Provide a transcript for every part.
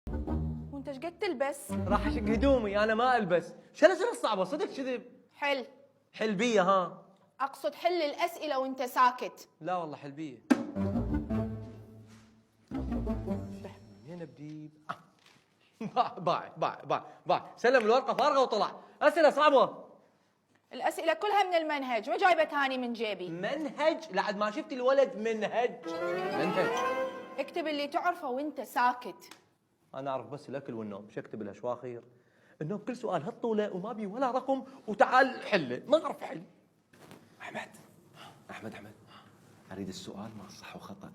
وانت ايش قد تلبس؟ راح اشق هدومي، انا ما البس. شو الاسئله الصعبه؟ صدق كذب؟ حل. حل بيه ها؟ اقصد حل الاسئله وانت ساكت. لا والله حل بيه. منين ابدي؟ باع سلم الورقه فارغه وطلع. اسئله صعبه. الاسئله كلها من المنهج، ما جايبه ثاني من جيبي. منهج؟ لعد ما شفت الولد منهج. اكتب اللي تعرفه وانت ساكت. انا اعرف بس الاكل والنوم، شو اكتب لها شواخير؟ النوم كل سؤال هالطوله وما بي ولا رقم، وتعال حله، ما اعرف حل. احمد اريد السؤال مع الصح وخطا.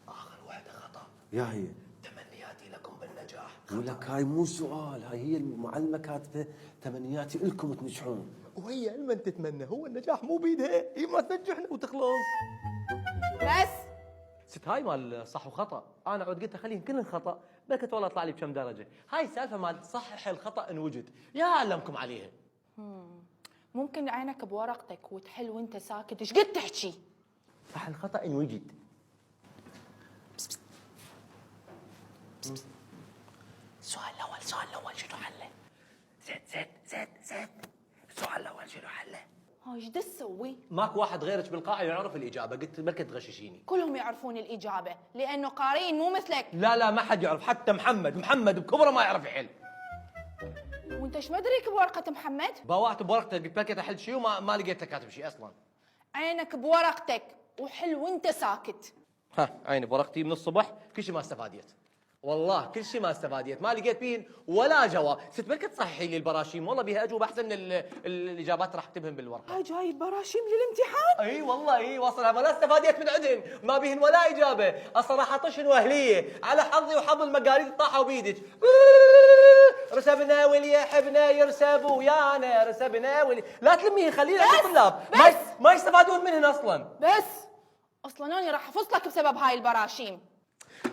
اخر واحده خطا. يا هي تمنياتي لكم بالنجاح. ولك هاي مو سؤال، هاي هي المعلمه كاتبه تمنياتي لكم تنجحون. وهي علما تتمنى، هو النجاح مو بيدها، هي ما تنجحنا وتخلص. بس ست هاي مال صح وخطا، انا عود قلت خليهم كلهم خطا، بلكت والله طلع لي بكم درجه. هاي السالفه مال صحح الخطا ان وجد، يا علمكم عليها. ممكن عينك بورقتك وتحل وانت ساكت؟ ايش قد تحكي؟ صح الخطا ان وجد. السؤال الاول شنو حله؟ زين السؤال الاول شنو حله؟ ها ايش تسوي؟ ماكو واحد غيرك بالقاعه يعرف الاجابه، قلت بلكي تغششيني. كلهم يعرفون الاجابه لانه قارئين مو مثلك. لا ما حد يعرف، حتى محمد بكبره ما يعرف يحل. وانت ايش مدريك بورقه محمد؟ باوعت بورقته قلت بلكي احل شيء وما لقيت له كاتب شيء اصلا. عينك بورقتك وحل وانت ساكت. ها عيني بورقتي من الصبح كل شيء ما استفاديت، والله كل شيء ما استفاديت، ما لقيت بين ولا جواب. ست بلكي تصححي لي البراشيم، والله بيها اجوبه احسن من الاجابات راح اكتبهم بالورقه. هاي جايب براشيم للامتحان؟ اي والله اي وصلها، ما لا استفاديت من عندهن، ما بيهن ولا اجابه، اصلا راح اطشن واهليه على حظي وحظ المقاليد طاحوا بيدك. رسبنا وليحبنا يرسب ويانا رسبنا لا تلميهن خلينا الطلاب ما يستفادون منهن اصلا. بس اصلا انا راح افصلك بسبب هاي البراشيم.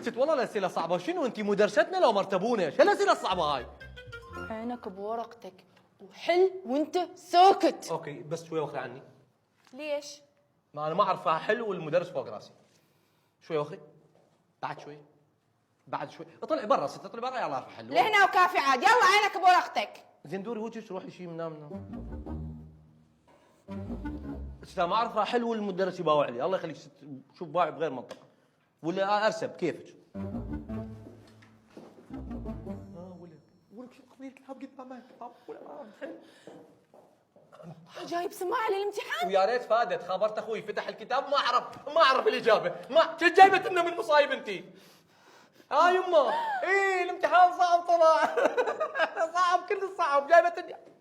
ست والله الاسئله صعبه، شنو انت مدرستنا لو مرتبونا؟ شو الاسئله الصعبه هاي؟ عينك بورقتك وحل وانت ساكت. اوكي بس شوي وخري عني. ليش؟ ما انا ما اعرف احل والمدرس فوق راسي. شوي وخري، بعد شوي اطلعي برا ست، اطلعي برا يلا احل. لهنا وكافي عاد، يلا عينك بورقتك. زين دوري وجهك روحي شي منام. ست ما اعرف احل والمدرس يباوع لي، الله يخليك ست، شوف باوع بغير منطقه ولا ارسب كيفك. ولك شو قضيه الكتاب قدامك كتاب ولا ما اعرف. جايب سماعه للامتحان؟ ويا ريت فادت، خابرت اخوي فتح الكتاب ما اعرف الاجابه، ما شو جايبه لنا من مصايب انت؟ يمه ايه الامتحان صعب طلع. صعب كل صعب جايبه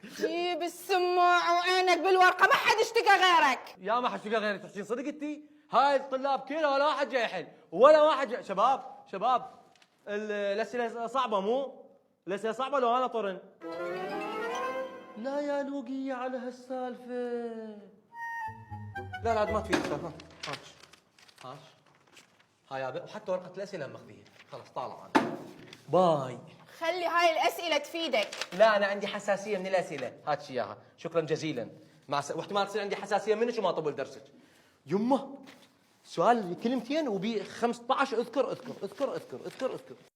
جيب السماعه وعينك بالورقه، ما حد اشتكى غيرك. يا ما حد اشتكى غيرك، تحسين صدق انتي؟ هاي الطلاب كلها ولا واحد جاي يحل ولا واحد جاي. شباب الاسئله صعبه مو؟ الاسئله صعبه لو انا طرن. لا يا لوقية على هالسالفه. لا ما تفيد السالفه. هاش هاي يابا، وحتى ورقه الاسئله ماخذيها خلاص طالع انا. باي. خلي هاي الاسئله تفيدك. لا انا عندي حساسيه من الاسئله، هاتش اياها شكرا جزيلا. واحتمال تصير عندي حساسيه منك وما طول درسك. يمه سؤال كلمتين وبي 15 اذكر